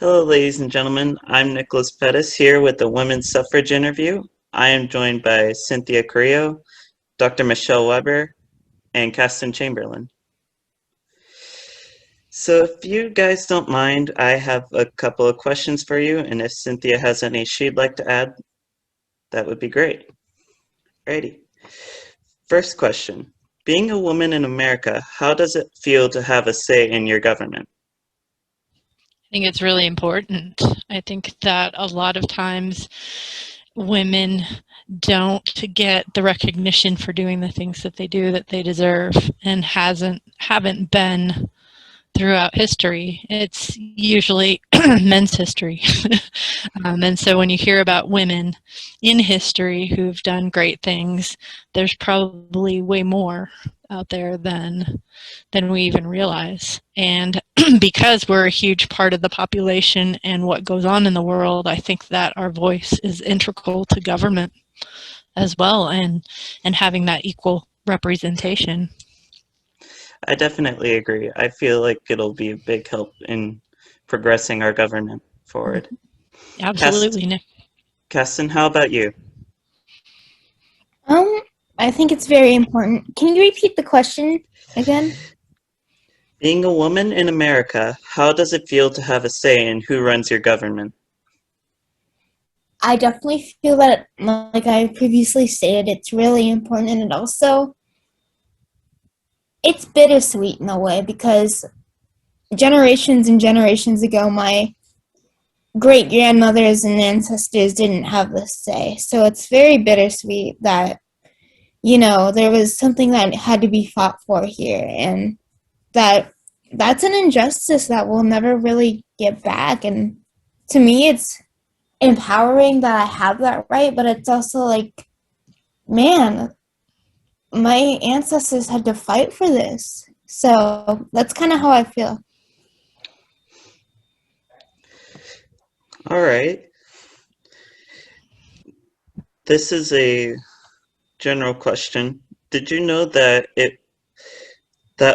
Hello, ladies and gentlemen. I'm Nicholas Pettis here with the Women's Suffrage interview. I am joined by Cynthia Carrillo, Dr. Michele Weber, and Castin Chamberlain. So if you guys don't mind, I have a couple of questions for you, and if Cynthia has any she'd like to add, that would be great. Alrighty. First question. Being a woman in America, how does it feel to have a say in your government? I think it's really important. I think that a lot of times women don't get the recognition for doing the things that they do that they deserve and haven't been throughout history. It's usually men's history. And so when you hear about women in history who've done great things, there's probably way more out there than we even realize. And because we're a huge part of the population and what goes on in the world, I think that our voice is integral to government as well, and having that equal representation. I definitely agree. I feel like it'll be a big help in progressing our government forward. Absolutely, Nick. Castin, how about you? I think it's very important. Can you repeat the question again? Being a woman in America, how does it feel to have a say in who runs your government? I definitely feel that, like I previously stated, it's really important, and it's bittersweet in a way, because generations and generations ago, my great-grandmothers and ancestors didn't have this say. So it's very bittersweet that, there was something that had to be fought for here, and that's an injustice that we'll never really get back. And to me, it's empowering that I have that right, but it's also like, man, my ancestors had to fight for this. So that's kind of how I feel. All right. This is a general question. Did you know that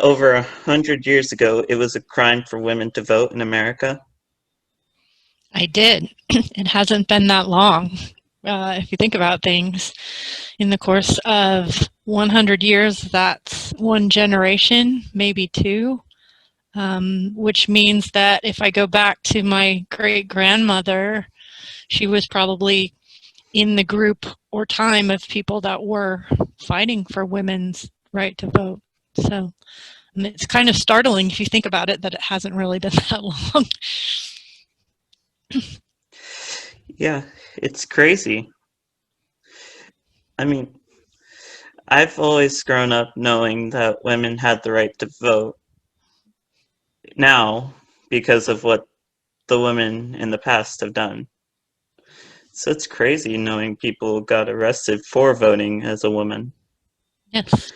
over 100 years ago, it was a crime for women to vote in America? I did. It hasn't been that long. If you think about things, in the course of 100 years, that's one generation, maybe two, which means that if I go back to my great-grandmother, she was probably in the group or time of people that were fighting for women's right to vote. So it's kind of startling if you think about it that it hasn't really been that long. Yeah, it's crazy. I mean, I've always grown up knowing that women had the right to vote now because of what the women in the past have done. So it's crazy knowing people got arrested for voting as a woman. Yes.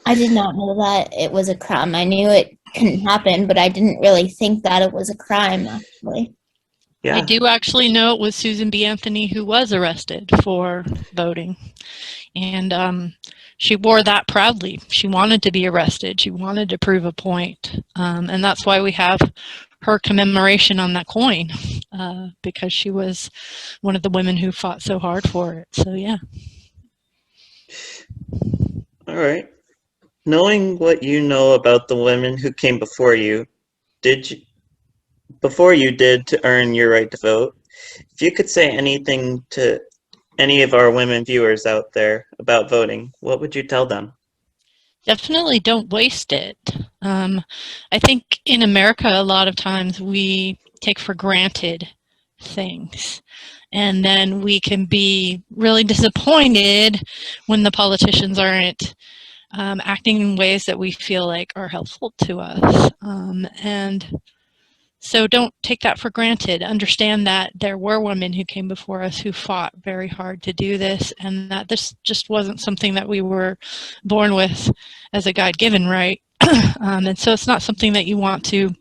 I did not know that it was a crime. I knew it couldn't happen, but I didn't really think that it was a crime, actually. Yeah. I do actually know it was Susan B. Anthony who was arrested for voting. And she wore that proudly. She wanted to be arrested. She wanted to prove a point. And that's why we have her commemoration on that coin, because she was one of the women who fought so hard for it. So, yeah. All right. Knowing what you know about the women who came before you, before you did to earn your right to vote, if you could say anything to any of our women viewers out there about voting, what would you tell them? Definitely don't waste it. I think in America, a lot of times we take for granted things. And then we can be really disappointed when the politicians aren't acting in ways that we feel like are helpful to us. And so don't take that for granted. Understand that there were women who came before us who fought very hard to do this, and that this just wasn't something that we were born with as a God-given right. And so it's not something that you want to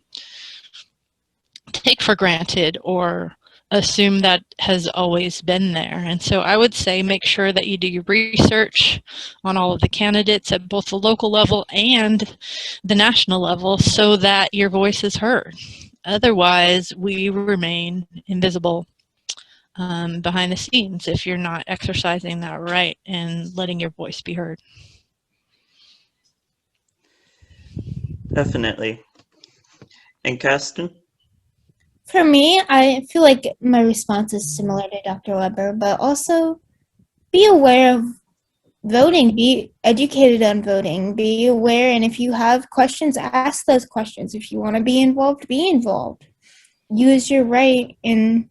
take for granted or assume that has always been there. And so I would say make sure that you do your research on all of the candidates at both the local level and the national level so that your voice is heard. Otherwise, we remain invisible behind the scenes if you're not exercising that right and letting your voice be heard. Definitely. And Castin? For me, I feel like my response is similar to Dr. Weber, but also be aware of voting, be educated on voting, be aware, and if you have questions, ask those questions. If you want to be involved, be involved. Use your right, and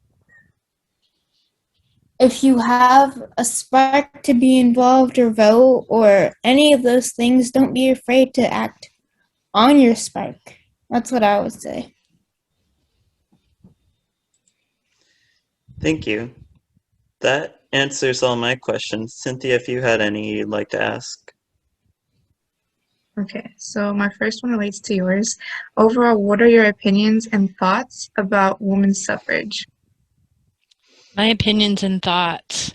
if you have a spark to be involved or vote or any of those things, don't be afraid to act on your spark. That's what I would say. Thank you. That answers all my questions. Cynthia, if you had any you'd like to ask. Okay, so my first one relates to yours. Overall, what are your opinions and thoughts about women's suffrage? My opinions and thoughts.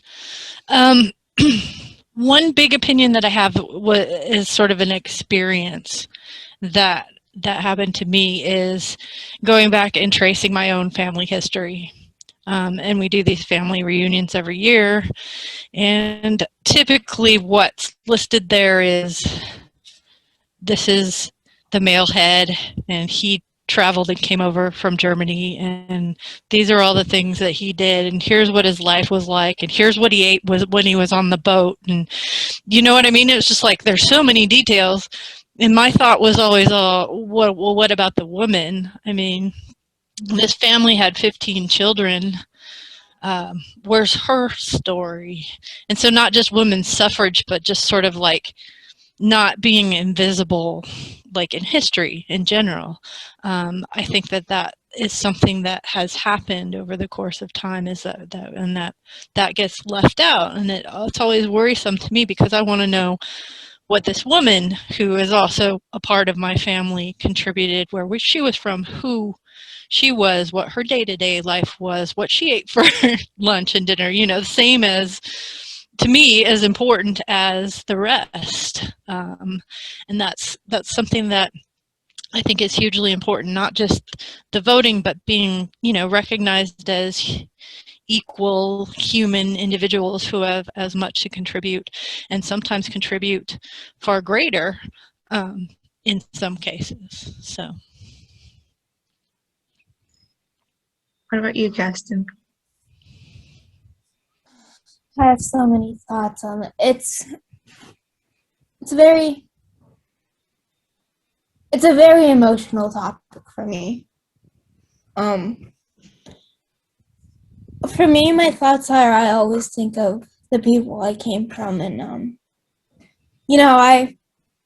One big opinion that I have is sort of an experience that happened to me is going back and tracing my own family history. And we do these family reunions every year, and typically what's listed there is, this is the male head, and he traveled and came over from Germany, and these are all the things that he did, and here's what his life was like, and here's what he ate when he was on the boat, and you know what I mean? It was just like, there's so many details, and my thought was always, what about the woman? I mean, this family had 15 children. Where's her story? And so not just women's suffrage, but just sort of like not being invisible, like in history in general. I think that is something that has happened over the course of time, is that gets left out, and it's always worrisome to me, because I want to know what this woman, who is also a part of my family, contributed, where she was from, who she was, what her day-to-day life was, what she ate for lunch and dinner, the same as, to me, as important as the rest. And that's something that I think is hugely important, not just the voting, but being, recognized as equal human individuals who have as much to contribute, and sometimes contribute far greater in some cases. So. What about you, Castin? I have so many thoughts on it. It's a very emotional topic for me. For me, my thoughts are, I always think of the people I came from, and I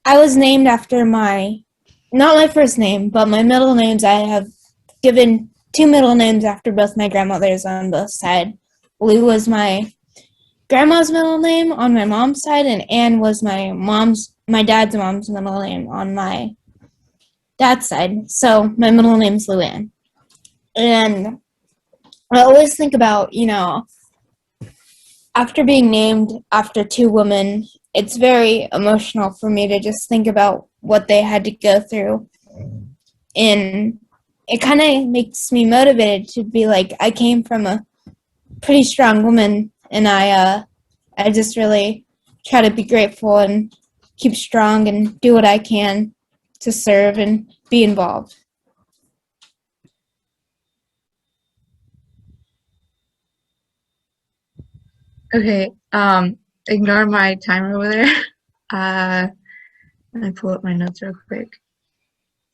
was named after not my first name, but my middle names. I have given 2 middle names after both my grandmothers on both sides. Lou was my grandma's middle name on my mom's side, and Anne was my dad's mom's middle name on my dad's side. So my middle name's Lou Ann. And I always think about, after being named after 2 women, it's very emotional for me to just think about what they had to go through. And it kind of makes me motivated to be like, I came from a pretty strong woman, and I just really try to be grateful and keep strong and do what I can to serve and be involved. Okay, ignore my timer over there. Let me pull up my notes real quick.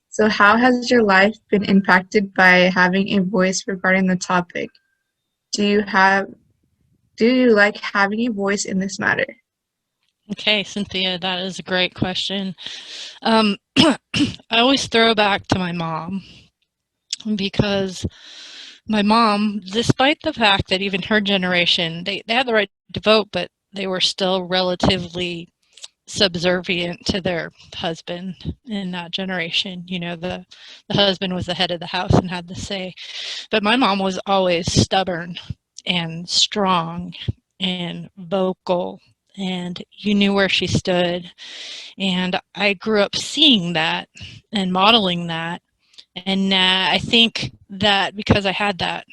So how has your life been impacted by having a voice regarding the topic? Do you like having a voice in this matter? Okay, Cynthia, that is a great question. I always throw back to my mom, because my mom, despite the fact that even her generation, they had the right to vote, but they were still relatively subservient to their husband in that generation. The husband was the head of the house and had the say. But my mom was always stubborn and strong and vocal, and you knew where she stood. And I grew up seeing that and modeling that, And I think that because I had that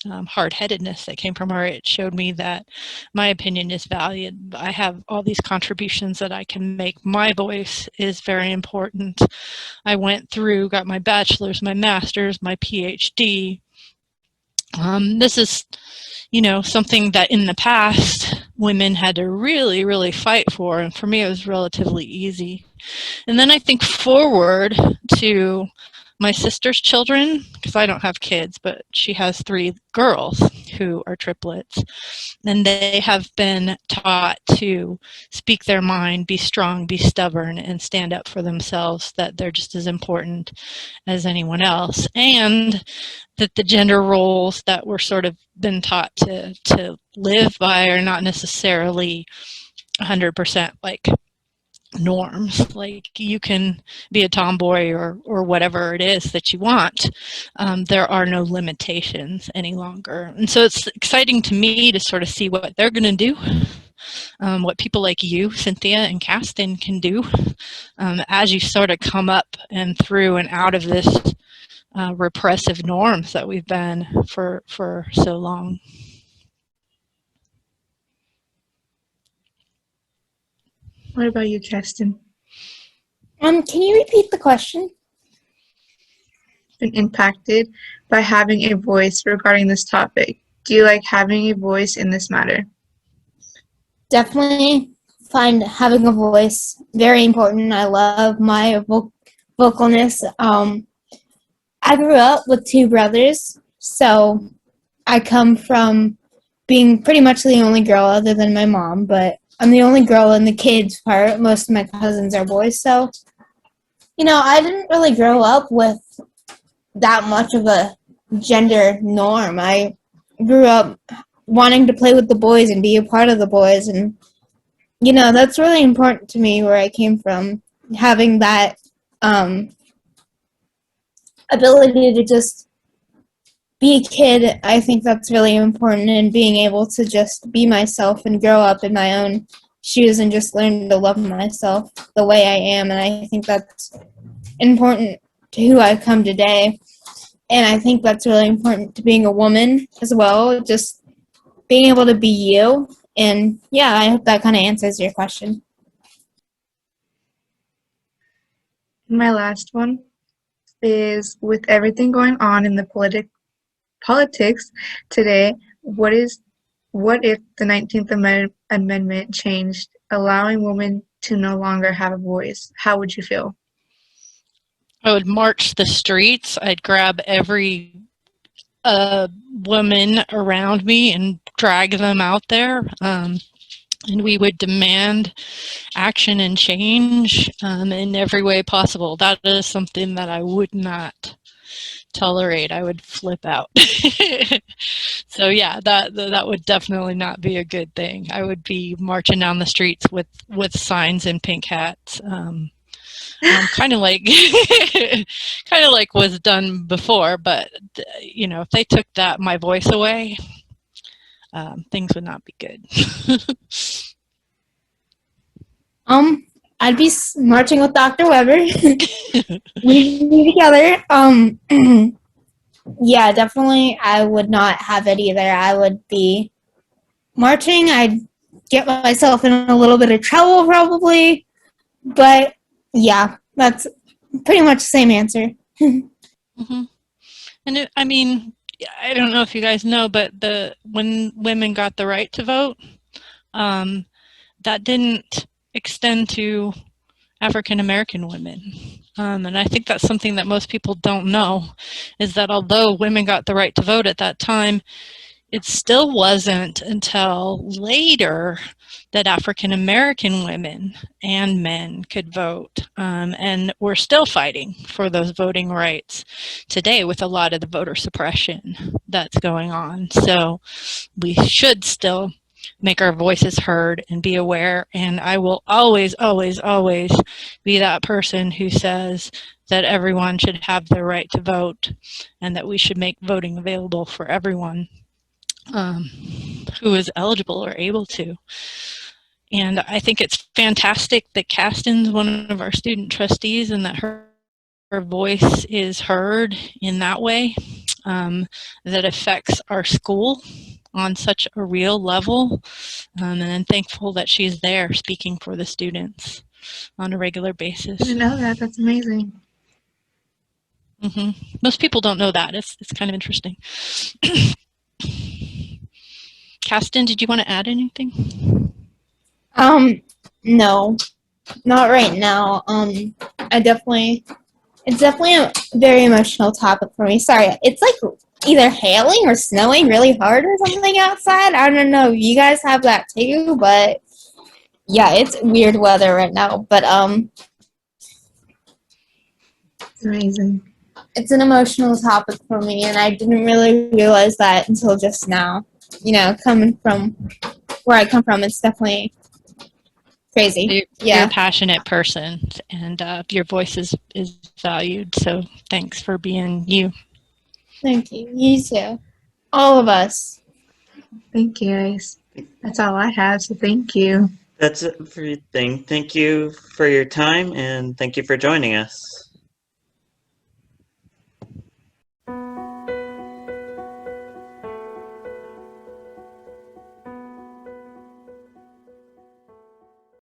hard-headedness that came from her, it showed me that my opinion is valued. I have all these contributions that I can make. My voice is very important. I went through, got my bachelor's, my master's, my PhD. This is, something that in the past women had to really, really fight for, and for me it was relatively easy. And then I think forward to my sister's children, because I don't have kids, but she has 3 girls who are triplets, and they have been taught to speak their mind, be strong, be stubborn, and stand up for themselves, that they're just as important as anyone else, and that the gender roles that we're sort of been taught to live by are not necessarily 100% like norms. Like, you can be a tomboy or whatever it is that you want. There are no limitations any longer. And so it's exciting to me to sort of see what they're going to do, what people like you, Cynthia, and Castin can do as you sort of come up and through and out of this repressive norms that we've been for so long. What about you, Castin? Can you repeat the question? Been impacted by having a voice regarding this topic? Do you like having a voice in this matter? Definitely find having a voice very important. I love my vocalness. I grew up with 2 brothers, so I come from being pretty much the only girl other than my mom, but I'm the only girl in the kids part. Most of my cousins are boys, so, I didn't really grow up with that much of a gender norm. I grew up wanting to play with the boys and be a part of the boys, and, that's really important to me where I came from, having that ability to just be a kid. I think that's really important, and being able to just be myself and grow up in my own shoes and just learn to love myself the way I am. And I think that's important to who I've come today. And I think that's really important to being a woman as well, just being able to be you. And yeah, I hope that kind of answers your question. My last one is, with everything going on in the politics today, what if the 19th Amendment changed, allowing women to no longer have a voice? How would you feel? I would march the streets. I'd grab every woman around me and drag them out there. And we would demand action and change in every way possible. That is something that I would not tolerate. I would flip out. So yeah, that would definitely not be a good thing. I would be marching down the streets with signs and pink hats. Kind of like was done before, but if they took my voice away, things would not be good. I'd be marching with Dr. Weber. We'd be together. Yeah, definitely I would not have it either. I would be marching. I'd get myself in a little bit of trouble probably. But yeah, that's pretty much the same answer. Mm-hmm. And I don't know if you guys know, but when women got the right to vote, that didn't extend to African American women. And I think that's something that most people don't know, is that although women got the right to vote at that time, it still wasn't until later that African American women and men could vote. And we're still fighting for those voting rights today with a lot of the voter suppression that's going on. So we should still make our voices heard and be aware. And I will always, always, always be that person who says that everyone should have the right to vote and that we should make voting available for everyone who is eligible or able to. And I think it's fantastic that Castin's one of our student trustees and that her voice is heard in that way, that affects our school on such a real level. And I'm thankful that she's there speaking for the students on a regular basis. I didn't know that. That's amazing. Most people don't know that. It's kind of interesting. Castin, did you want to add anything? No, not right now. It's definitely a very emotional topic for me. Sorry, it's like either hailing or snowing really hard or something outside. I don't know if you guys have that too, but yeah, it's weird weather right now. But It's amazing. it's an emotional topic for me, and I didn't really realize that until just now. You know, coming from where I come from, it's definitely crazy. You're a passionate person, and your voice is valued. So thanks for being you. Thank you. You too. All of us. Thank you, guys. That's all I have, so thank you. That's it for everything. Thank you for your time, and thank you for joining us.